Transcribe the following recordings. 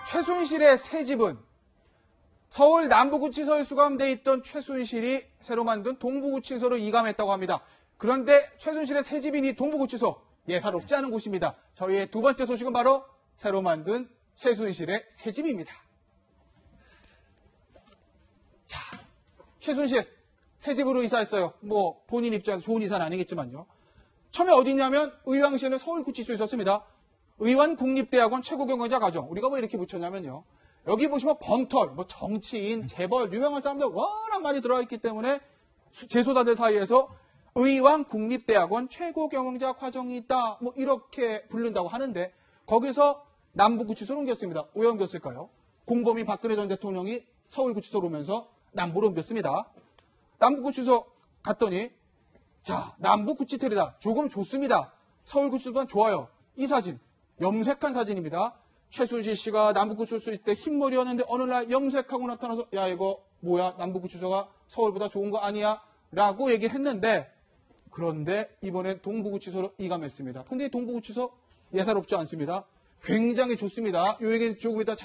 최순실의 새 집은 서울 남부구치소에 수감돼 있던 최순실이 새로 만든 동부구치소로 이감했다고 합니다. 그런데 최순실의 새 집인 이 동부구치소 예사롭지 않은 곳입니다. 저희의 두 번째 소식은 바로 새로 만든 최순실의 새 집입니다. 자, 최순실 새 집으로 이사했어요. 뭐 본인 입장에서 좋은 이사는 아니겠지만요. 처음에 어디냐면 의왕시에는 서울구치소에 있었습니다. 의완국립대학원 최고경영자 과정. 우리가 뭐 이렇게 붙였냐면요. 여기 보시면 범털, 뭐 정치인, 재벌, 유명한 사람들 워낙 많이 들어와 있기 때문에 재소자들 사이에서 의왕국립대학원 최고경영자 과정이 있다. 뭐 이렇게 부른다고 하는데 거기서 남부구치소로 옮겼습니다. 왜 옮겼을까요? 공범인 박근혜 전 대통령이 서울구치소로 오면서 남부로 옮겼습니다. 남부구치소 갔더니 자, 남부구치텔이다. 조금 좋습니다. 서울구치소보단 좋아요. 이 사진, 염색한 사진입니다. 최순실 씨가 남부구치소 있을 때 흰머리였는데 어느 날 염색하고 나타나서 야 이거 뭐야 남부구치소가 서울보다 좋은 거 아니야? 라고 얘기를 했는데 그런데 이번엔 동부구치소로 이감했습니다. 근데 이 동부구치소 예사롭지 않습니다. 굉장히 좋습니다. 이 얘기는 조금 이따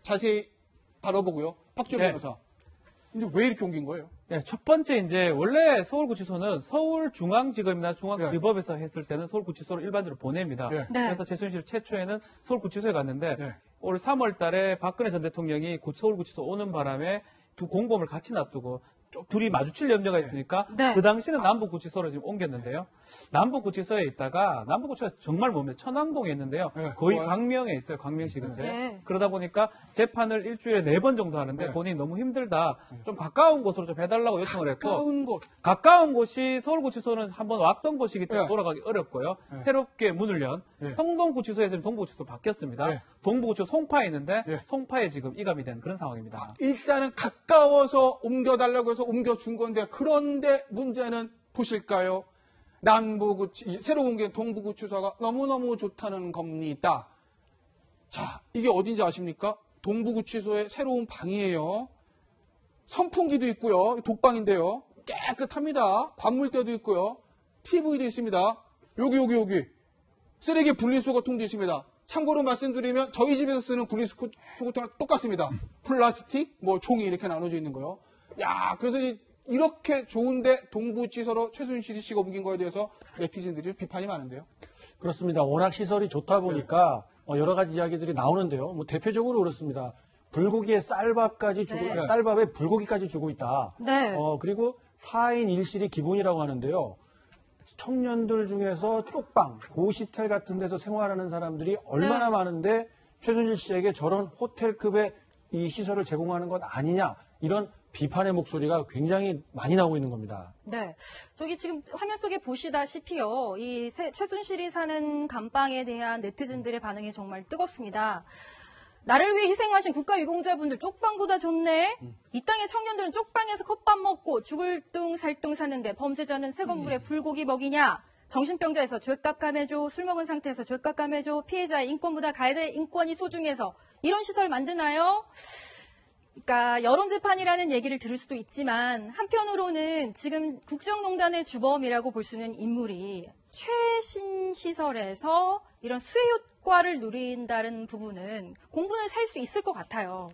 자세히 다뤄보고요. 박주호 변호사. 근데 왜 이렇게 옮긴 거예요? 네, 첫 번째 이제 원래 서울구치소는 서울중앙지검이나 중앙지법에서 했을 때는 서울구치소로 일반적으로 보냅니다. 그래서 최순실 최초에는 서울구치소에 갔는데 올 3월 달에 박근혜 전 대통령이 서울구치소 오는 바람에 두 공범을 같이 놔두고 둘이 마주칠 염려가 있으니까 그 당시는 남부구치소로 지금 옮겼는데요. 남부구치소에 있다가 남부구치소가 정말 뭡니다. 천왕동에 있는데요. 거의 광명에 있어요. 광명시 근처에. 그러다 보니까 재판을 일주일에 4번 정도 하는데 본인이 너무 힘들다. 좀 가까운 곳으로 좀 해달라고 요청을 했고 가까운 곳이 서울구치소는 한번 왔던 곳이기 때문에 돌아가기 어렵고요. 새롭게 문을 연 성동구치소에서 동부구치소로 바뀌었습니다. 동부구치소 송파에 있는데 송파에 지금 이감이 된 그런 상황입니다. 일단은 가까워서 옮겨달라고 해서 옮겨준 건데 그런데 문제는 보실까요? 새로 옮긴 동부구치소가 너무너무 좋다는 겁니다. 자, 이게 어딘지 아십니까? 동부구치소의 새로운 방이에요. 선풍기도 있고요. 독방인데요. 깨끗합니다. 관물대도 있고요. TV도 있습니다. 여기. 쓰레기 분리수거통도 있습니다. 참고로 말씀드리면 저희 집에서 쓰는 분리수거통이랑 똑같습니다. 플라스틱, 뭐 종이 이렇게 나눠져 있는 거요. 야, 그래서 이렇게 좋은데 동부구치소로 최순실 씨가 옮긴 거에 대해서 네티즌들이 비판이 많은데요. 그렇습니다. 워낙 시설이 좋다 보니까 여러 가지 이야기들이 나오는데요. 뭐 대표적으로 그렇습니다. 불고기에 쌀밥까지 주고, 쌀밥에 불고기까지 주고 있다. 그리고 4인 1실이 기본이라고 하는데요. 청년들 중에서 쪽방, 고시텔 같은 데서 생활하는 사람들이 얼마나 많은데 최순실 씨에게 저런 호텔급의 이 시설을 제공하는 건 아니냐. 이런 비판의 목소리가 굉장히 많이 나오고 있는 겁니다. 네. 저기 지금 화면 속에 보시다시피요. 이 최순실이 사는 감방에 대한 네티즌들의 반응이 정말 뜨겁습니다. 나를 위해 희생하신 국가유공자분들 쪽방보다 좋네. 이 땅의 청년들은 쪽방에서 컵밥 먹고 죽을 둥 살둥 사는데 범죄자는 새 건물에 불고기 먹이냐. 정신병자에서 죄값 감해줘. 술 먹은 상태에서 죄값 감해줘. 피해자의 인권보다 가해자의 인권이 소중해서 이런 시설 만드나요? 그러니까 여론재판이라는 얘기를 들을 수도 있지만 한편으로는 지금 국정농단의 주범이라고 볼 수 있는 인물이 최신 시설에서 이런 수혜 효과를 누린다는 부분은 공분을 살 수 있을 것 같아요.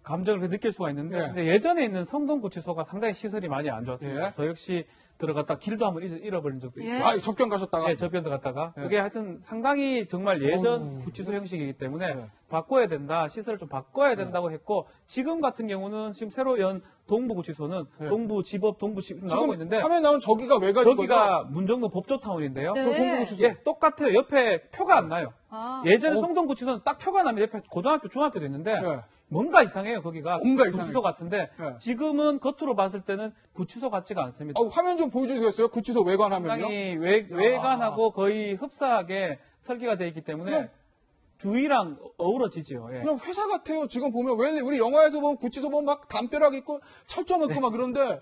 감정을 느낄 수가 있는데 근데 예전에 있는 성동구치소가 상당히 시설이 많이 안 좋았습니다. 저 역시 들어갔다 길도 한번 잃어버린 적도 있고. 접견 가셨다가? 접견도 갔다가. 그게 하여튼 상당히 정말 예전 구치소 형식이기 때문에 바꿔야 된다. 시설을 좀 바꿔야 된다고 했고 지금 같은 경우는 지금 새로 연 동부구치소는 동부지법, 동부지법 나오고 있는데 화면 나온 저기가 왜 가지고 저기가 문정동 법조타운인데요. 저 동부구치소. 똑같아요. 옆에 표가 안 나요. 예전에 성동구치소는 딱 표가 나면 옆에 고등학교, 중학교도 있는데 뭔가 이상해요. 거기가 구치소 같은데 지금은 겉으로 봤을 때는 구치소 같지가 않습니다. 화면 좀 보여주시겠어요? 구치소 외관하면요? 상당히 외관하고 거의 흡사하게 설계가 되어 있기 때문에 주위랑 어우러지죠. 그냥 회사 같아요. 지금 보면 왜 우리 영화에서 보면 구치소 보면 막 담벼락 있고 철조 있고 막 그런데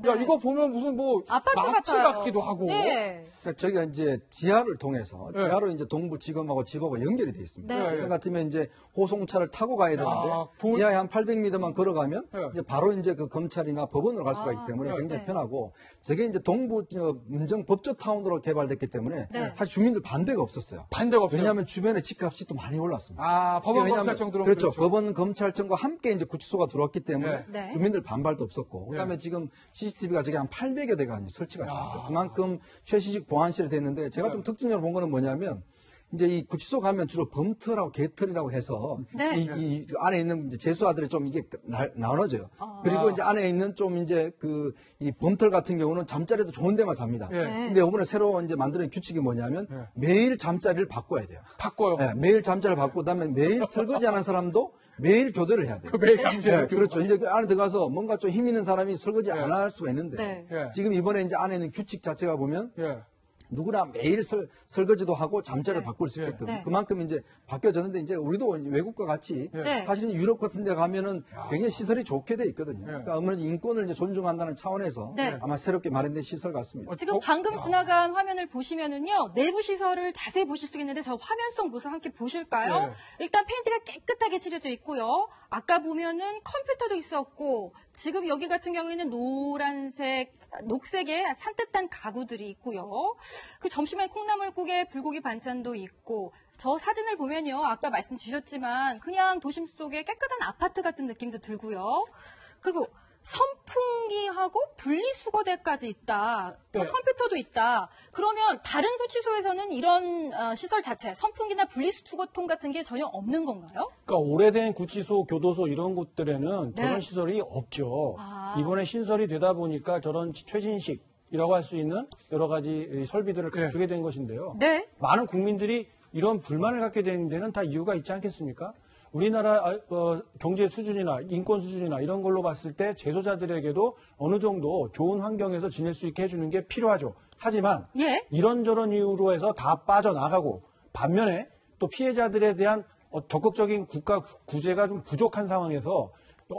야, 이거 보면 무슨 뭐 아파트 마트 같아요. 같기도 하고. 네. 그러니까 저희가 이제 지하를 통해서 지하로 이제 동부지검하고 집하고 연결이 돼 있습니다. 네. 그런 같으면 이제 호송차를 타고 가야 되는데 지하에 한 800m만 걸어가면 이제 바로 이제 그 검찰이나 법원으로 갈 수가 있기 때문에 굉장히 편하고 저게 이제 동부 문정 법조타운으로 개발됐기 때문에 사실 주민들 반대가 없었어요. 반대가 없어요. 왜냐하면 주변에 집값이 또 많이 올랐습니다. 법원 왜냐하면 검찰청 들어오면 그렇죠. 법원 검찰청과 함께 이제 구치소가 들어왔기 때문에 네. 주민들 반발도 없었고 그다음에 지금 CCTV가 저게 한 800여 대가 설치가 됐어요. 그만큼 최신식 보안실이 됐는데 제가 좀 특징적으로 본 거는 뭐냐면 이제 이 구치소 가면 주로 범털하고 개털이라고 해서 이 안에 있는 이제 재수아들이 좀 이게 나눠져요. 그리고 이제 안에 있는 좀 이제 이 범털 같은 경우는 잠자리도 좋은 데만 잡니다. 근데 이번에 새로 이제 만드는 규칙이 뭐냐면 매일 잠자리를 바꿔야 돼요. 바꿔요. 네, 매일 잠자리를 바꾸고 그다음에 매일 설거지하는 사람도 매일 교대를 해야 돼요. 매일 잠자리. 그렇죠. 이제 그 안에 들어가서 뭔가 좀 힘 있는 사람이 설거지 안 할 수가 있는데 지금 이번에 이제 안에 있는 규칙 자체가 보면 누구나 매일 설거지도 하고 잠자리를 바꿀 수 있게끔 그만큼 이제 바뀌어졌는데 이제 우리도 외국과 같이 사실은 유럽 같은 데 가면은 굉장히 시설이 좋게 돼 있거든요. 그러니까 아무래도 인권을 이제 존중한다는 차원에서 아마 새롭게 마련된 시설 같습니다. 지금 방금 지나간 화면을 보시면은요, 내부 시설을 자세히 보실 수 있는데 저 화면성 모습 함께 보실까요? 일단 페인트가 깨끗하게 칠해져 있고요. 아까 보면은 컴퓨터도 있었고, 지금 여기 같은 경우에는 노란색, 녹색의 산뜻한 가구들이 있고요. 그 점심에 콩나물국에 불고기 반찬도 있고, 저 사진을 보면요, 아까 말씀 주셨지만 그냥 도심 속의 깨끗한 아파트 같은 느낌도 들고요. 그리고 선풍기하고 분리수거대까지 있다. 또 컴퓨터도 있다. 그러면 다른 구치소에서는 이런 시설 자체, 선풍기나 분리수거통 같은 게 전혀 없는 건가요? 그러니까 오래된 구치소, 교도소 이런 곳들에는 저런 시설이 없죠. 이번에 신설이 되다 보니까 저런 최신식이라고 할 수 있는 여러 가지 설비들을 갖추게 된 것인데요. 많은 국민들이 이런 불만을 갖게 된 데는 다 이유가 있지 않겠습니까? 우리나라 경제 수준이나 인권 수준이나 이런 걸로 봤을 때 재소자들에게도 어느 정도 좋은 환경에서 지낼 수 있게 해주는 게 필요하죠. 하지만 이런저런 이유로 해서 다 빠져나가고 반면에 또 피해자들에 대한 적극적인 국가 구제가 좀 부족한 상황에서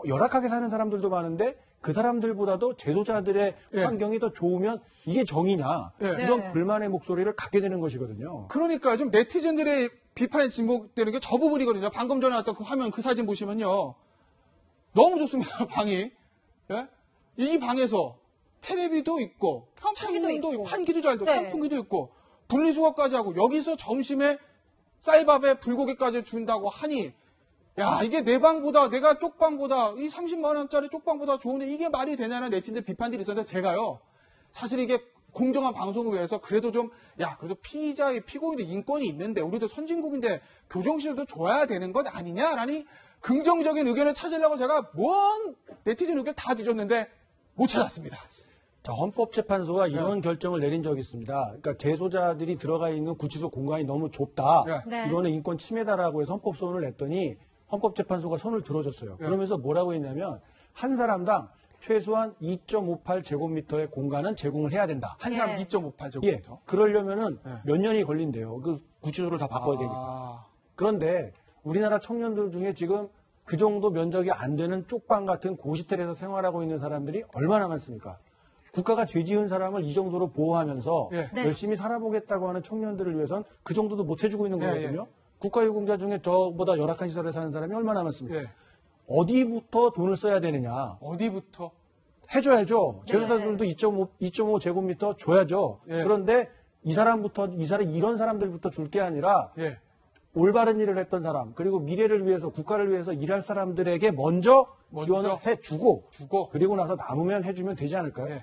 열악하게 사는 사람들도 많은데 그 사람들보다도 재소자들의 환경이 더 좋으면 이게 정의냐 이런 불만의 목소리를 갖게 되는 것이거든요. 그러니까 좀 네티즌들의 비판에 진목되는 게 저 부분이거든요. 방금 전에 나왔던 그 화면, 그 사진 보시면요. 너무 좋습니다, 방이. 이 방에서 테레비도 있고, 창문도 있고, 환기도 잘 되고, 선풍기도 있고, 분리수거까지 하고, 여기서 점심에 쌀밥에 불고기까지 준다고 하니, 야, 이게 내 방보다, 내가 쪽방보다, 이 30만원짜리 쪽방보다 좋은데 이게 말이 되냐는 네티즌들 비판들이 있었는데 제가요, 사실 이게 공정한 방송을 위해서 그래도 좀, 그래도 피의자의 피고인의 인권이 있는데, 우리도 선진국인데 교정실도 줘야 되는 것 아니냐라는 긍정적인 의견을 찾으려고 제가 뭔 네티즌 의견 다 뒤졌는데 못 찾았습니다. 자, 헌법재판소가 이런 결정을 내린 적이 있습니다. 그러니까 재소자들이 들어가 있는 구치소 공간이 너무 좁다. 이거는 인권 침해다라고 해서 헌법소원을 냈더니 헌법재판소가 손을 들어줬어요. 그러면서 뭐라고 했냐면 한 사람당 최소한 2.58제곱미터의 공간은 제공을 해야 된다. 한 사람 2.58제곱미터? 그러려면은 몇 년이 걸린대요. 그 구치소를 다 바꿔야 되니까. 그런데 우리나라 청년들 중에 지금 그 정도 면적이 안 되는 쪽방 같은 고시텔에서 생활하고 있는 사람들이 얼마나 많습니까? 국가가 죄 지은 사람을 이 정도로 보호하면서 열심히 살아보겠다고 하는 청년들을 위해선 그 정도도 못 해주고 있는 거거든요. 국가유공자 중에 저보다 열악한 시설에 사는 사람이 얼마나 많습니까? 어디부터 돈을 써야 되느냐. 어디부터? 해줘야죠. 재소자들도 2.5제곱미터 줘야죠. 그런데 이런 사람들부터 줄 게 아니라 올바른 일을 했던 사람, 그리고 미래를 위해서, 국가를 위해서 일할 사람들에게 먼저 지원을 해주고, 그리고 나서 남으면 해주면 되지 않을까요?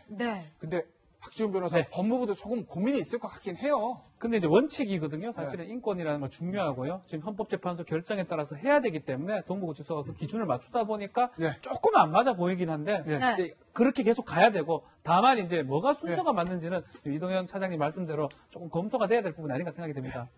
근데 박지훈 변호사, 법무부도 조금 고민이 있을 것 같긴 해요. 근데 이제 원칙이거든요. 사실은 인권이라는 건 중요하고요. 지금 헌법재판소 결정에 따라서 해야 되기 때문에 동부구치소가 그 기준을 맞추다 보니까 조금 안 맞아 보이긴 한데 이제 그렇게 계속 가야 되고, 다만 이제 뭐가 순서가 맞는지는 이동현 차장님 말씀대로 조금 검토가 돼야 될 부분이 아닌가 생각이 됩니다.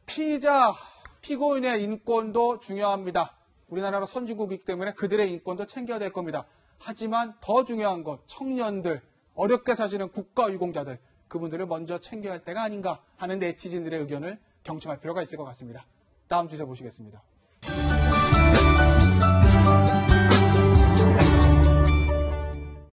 피의자, 피고인의 인권도 중요합니다. 우리나라가 선진국이기 때문에 그들의 인권도 챙겨야 될 겁니다. 하지만 더 중요한 건 청년들, 어렵게 사시는 국가유공자들, 그분들을 먼저 챙겨야 할 때가 아닌가 하는 네티즌들의 의견을 경청할 필요가 있을 것 같습니다. 다음 주제 보시겠습니다.